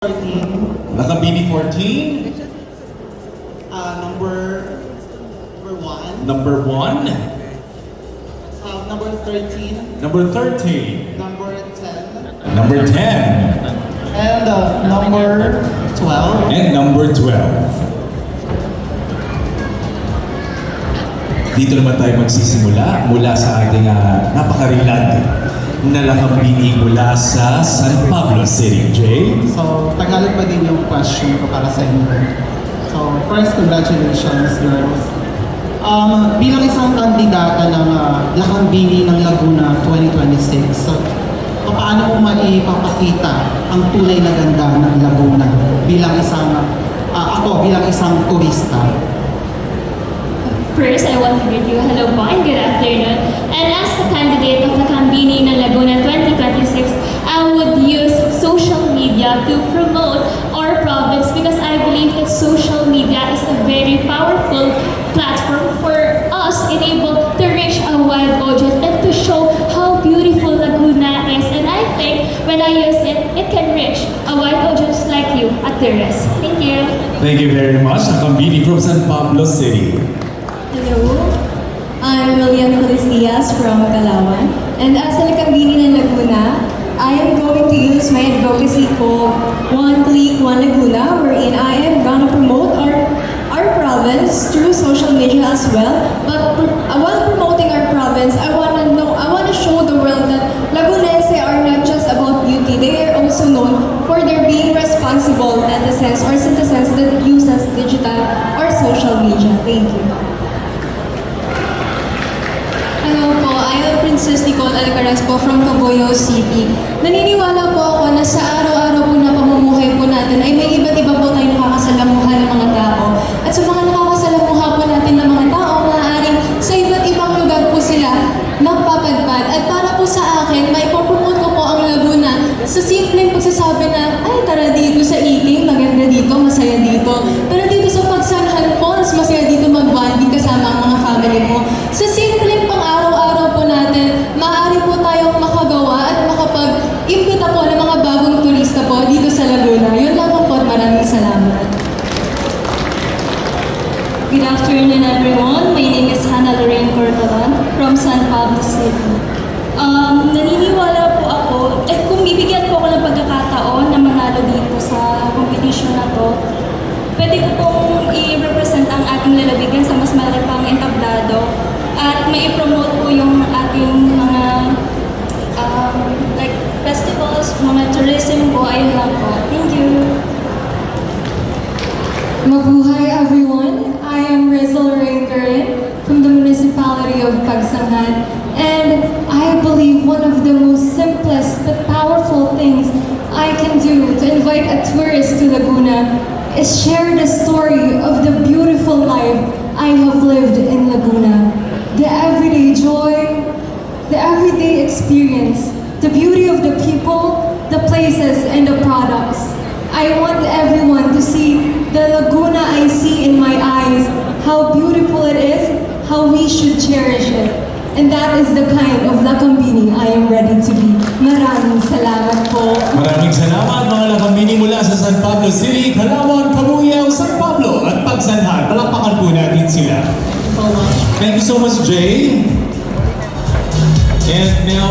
14. Lakambini 14. Number 1. Number 1. Number 13. Number 13. Number 10. Number 10. And number 12. And number 12. Dito naman tayo magsisimula mula sa ating napaka-relante na lakambini mula sa San Pablo City. Jay? So, Tagalog pa din yung question ko para sa inyo. So, first, congratulations, girls. Bilang isang kandidata ng Lakambini ng Laguna 2026, so, paano mo maipapakita ang tunay na ganda ng Laguna bilang isang turista? First, I want to greet you. Hello po and good afternoon. And as the candidate of Lakambini ng Laguna 2026, I would use social media to promote our province because I believe that social media is a very powerful platform for us able to reach a wide audience and to show how beautiful Laguna is. And I think when I use it, it can reach a wide audience like you at the rest. Thank you. Thank you very much. Lakambini from San Pablo City. Hello, I'm Lilian Diaz from Calauan, and as a Lakambini ng Laguna, I am going to use my advocacy called One Click, One Laguna, wherein I am gonna promote our province through social media as well. But while promoting our province, I wanna show the world that Lagunense are not just about beauty; they are also known for their being responsible netizens or citizens that uses digital or social media. Thank you. Hello po, I am Princess Nicole Alcaraz po from Cabuyao City. Naniniwala po ako na sa araw-araw po na pamumuhay po natin ay may iba't iba po tayong nakakasalamuha ng mga tao. At sa mga nakakasalamuha po natin ng mga tao, maaaring sa iba't ibang lugar po sila nagpapadpad. At para po sa akin, may ipopromote ko po ang Laguna sa simpleng pagsasabi na, ay tara dito sa eating, maganda dito, masaya dito. Tara dito sa Pagsanhan Falls, masaya dito mag-bonding kasama ang mga family mo. Sa simpleng pang-araw-araw po natin, maaari po tayong makagawa at makapag-imbita po ng mga bagong turista po dito sa Laguna. Yun lamang po at maraming salamat. Good afternoon, everyone. My name is Hannah Lorraine Cortalan from San Pablo City. Naniniwala po ako, kung bibigyan po ako ng pagkakataon na manalo dito sa competition na to, pwede ko pong i-represent ang ating lalawigan sa mas malaki pang entablado at may i-promote po yung ating mga like festivals, mga tourism po. Ayun lang po. Thank you. Mabuhay everyone! I am Rizal Ringarin from the municipality of Pagsangan, and I believe one of the most simplest but powerful things I can do to invite a tourist to Laguna is share the story of the beautiful life I have lived in Laguna. The everyday joy, the everyday experience, the beauty of the people, the places, and the products. I want everyone to see the Laguna I see in my eyes, how beautiful it is, how we should cherish it. And that is the kind of Lakambini I am ready to be. Maraming salamat po. Maraming salamat mga lakambini mula sa San Pablo City, Calauan, Cabuyao, San Pablo at Pagsanhan. Palakpakan po natin sila. So much. Thank you so much, Jay. And now,